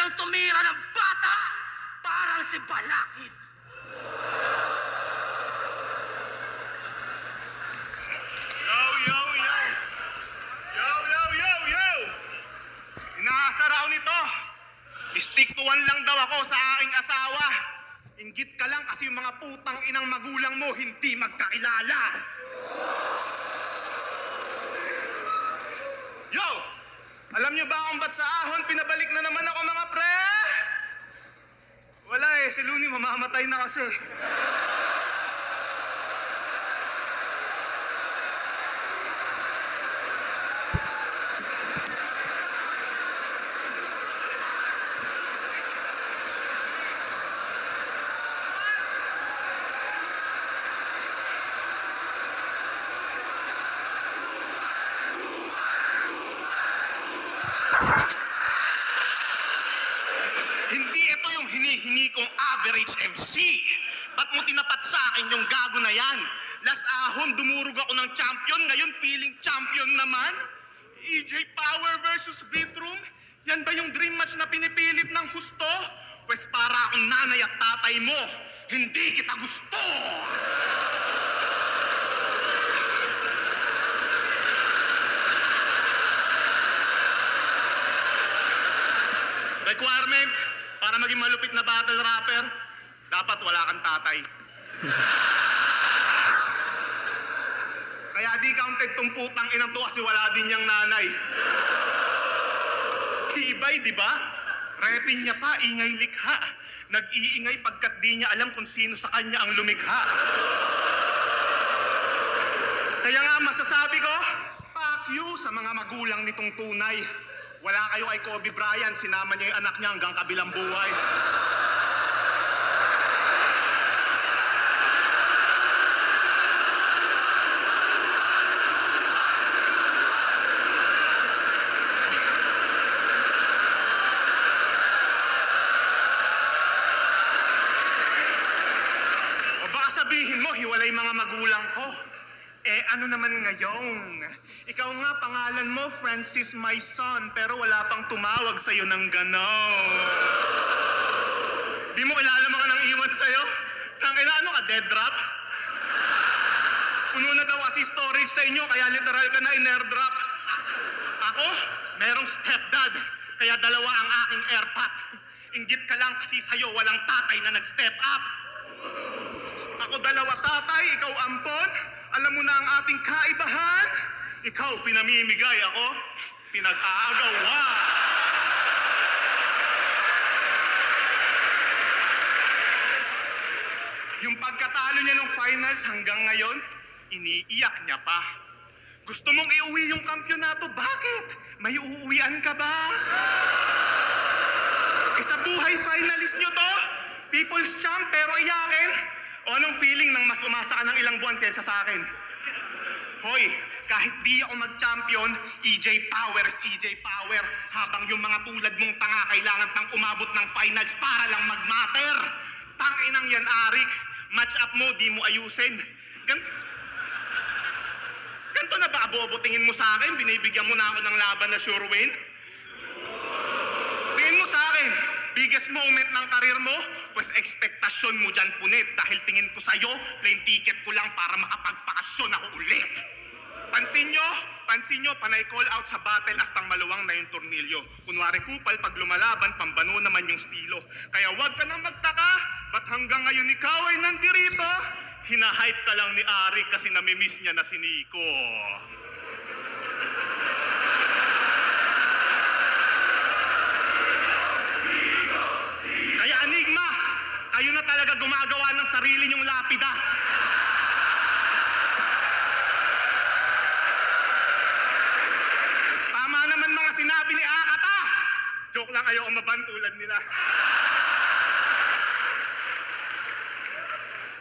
kayang tumira ng bata parang si Balakid. Yo! Inaasa raw nito. Stick to one lang daw ako sa aking asawa. Inggit ka lang kasi yung mga putang inang magulang mo hindi magkakilala. Yo! Alam niyo ba kung ba't sa ahon pinabalik na naman ako mga pre? Wala si Looney mamamatay na kasi. Hindi ito yung hinihingi kong average MC. Ba't mo tinapat sa akin yung gago na yan? Last ahon, dumurog ako ng champion. Ngayon, feeling champion naman? EJ Power versus Beatroom? Yan ba yung dream match na pinipilit ng husto? Pwes para akong nanay at tatay mo. Hindi kita gusto! Requirement, para maging malupit na battle rapper, dapat wala kang tatay. Kaya di counted tong putang inang to kasi wala din niyang nanay. Tibay, di ba? Repin niya pa, ingay likha. Nag-iingay pagkat di niya alam kung sino sa kanya ang lumikha. Kaya nga masasabi ko, fuck you sa mga magulang nitong tunay. Wala kayo kay Kobe Bryant, sinama niya yung anak niya hanggang kabilang buhay. O baka sabihin mo, hiwalay mga magulang ko. Eh ano naman ngayon? Ikaw nga pangalan mo, Francis my son, pero wala pang tumawag sa'yo ng gano'n. Di mo kilala mga nang iwan sa'yo? Tangina, ano ka, dead drop? Puno na daw kasi storage sa inyo, kaya literal ka na in-airdrop. Ako, merong stepdad, kaya dalawa ang aking airpot. Inggit ka lang kasi sa'yo walang tatay na nag-step up. Ako dalawa tatay, ikaw ampon. Alam mo na ang ating kaibahan? Ikaw pinamimigay, ako pinag-aagawa. Yung pagkatalo niya ng finals hanggang ngayon, iniiyak niya pa. Gusto mong iuwi yung kampyonato, bakit? May uuwian ka ba? Sa buhay finalist nyo to? People's champ pero iyakin? O anong feeling nang mas umasa ka ng ilang buwan kaysa sa akin? Hoy, kahit di ako mag-champion, EJ Power is EJ Power. Habang yung mga tulad mong tanga kailangan pang umabot ng finals para lang mag-matter. Tanginang yan, Arik. Match up mo, di mo ayusin. Ganto na ba abobo tingin mo sa akin? Binibigyan mo na ako ng laban na sure win? Tingin mo sa akin, biggest moment ng karir mo, pues ekspektasyon mo dyan punit dahil tingin ko sa'yo, plain ticket ko lang para makapagpakasyon ako ulit. Pansin nyo, panay call out sa battle astang maluwang na yung tornilyo. Kunwari kupal, pag lumalaban, pambano naman yung stilo. Kaya wag ka nang magtaka, ba't hanggang ngayon ikaw ay nandirito? Hinahype ka lang ni Ari kasi namimiss niya na si Nico. Kaya Enigma, kayo na talaga gumagawa ng sarili niyong lapida. Tama naman mga sinabi ni Akata. Joke lang, ayoko mabantulad nila.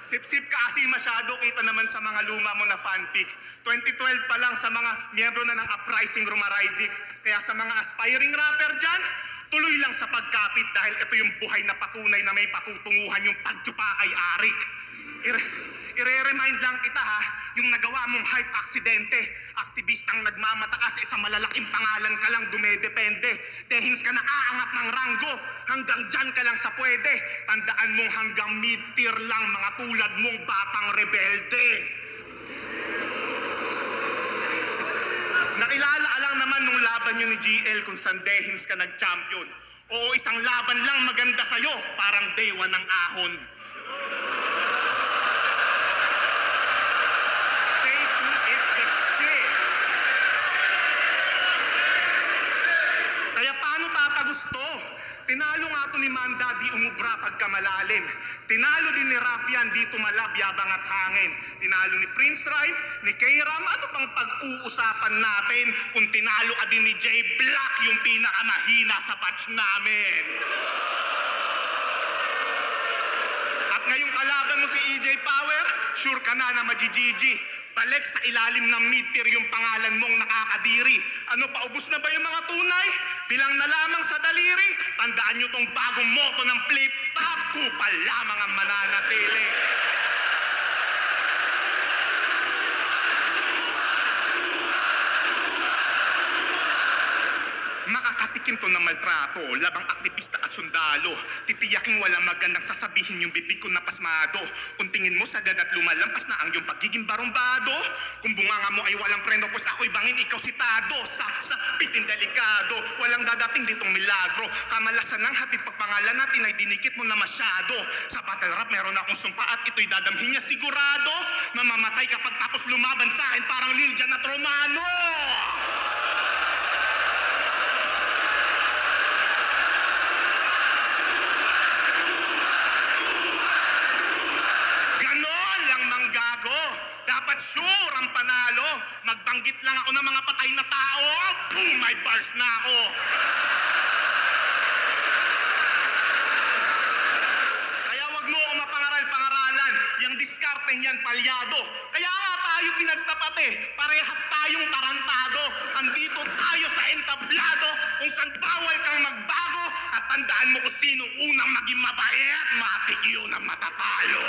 Sip-sip ka kasi masyado, kita naman sa mga luma mo na fanfic. 2012 pa lang sa mga miyembro na ng Uprising Rumaraydik. Kaya sa mga aspiring rapper dyan, tuloy lang sa pagkapit dahil ito yung buhay na patunay na may patutunguhan yung pagtsupa kay Arik. ire-remind lang kita ha, yung nagawa mong hype aksidente. Aktivistang nagmamataas, isang malalaking pangalan ka lang dumedepende. Tehins ka na aangat ng ranggo, hanggang dyan ka lang sa pwede. Tandaan mong hanggang mid-tier lang mga tulad mong batang rebelde. Nakilala ka lang naman nung laban nyo ni GL kung saan Dehins ka nag-champion. Oo, isang laban lang maganda sa'yo, parang day one ng ahon. Day 2 is the shit. Kaya paano papagusto? Tinalo nga to ni Manda, di umubra pagka malalim. Tinalo din ni Rafian, di tumalab, yabang at hangin. Tinalo ni Prince Rhyme, ni K-Ram, ano bang pag-uusapan natin kung tinalo ka din ni J Black, yung pinakamahina sa batch namin? At ngayong kalaban mo si EJ Power, sure ka na magigigi. Balik sa ilalim ng mid-tier yung pangalan mong nakakadiri. Ano, paubos na ba yung mga tunay? Bilang na lamang sa daliri, tandaan nyo tong bagong moto ng flip-top, kupal lamang ang mananatili. Makakatikim to ng maltrato, labang aktivista at sundalo. Titiyaking walang magandang sasabihin yung bibig ko na pasmado. Kung tingin mo sagad at lumalampas na ang iyong pagiging barumbado. Kung bunganga mo ay walang preno, pues ako'y bangin, ikaw sitado. Sa pitin delikado, walang dadating ditong milagro. Kamalasan ng hatid pagpangalan natin ay dinikit mo na masyado. Sa battle rap meron akong sumpa at ito'y dadamhin niya sigurado. Mamamatay kapag tapos lumaban sa akin parang Liljan at Romano. Dapat sure ang panalo. Magbanggit lang ako ng mga patay na tao. Boom! May bars na ako. Kaya wag mo ako mapangaral-pangaralan. Yang diskarteng yan palyado. Kaya nga tayo pinagtapat eh. Parehas tayong tarantado. Andito tayo sa entablado. Kung saan bawal kang magbago. At tandaan mo kung sino unang maging mabait. Matik yun ang matatalo.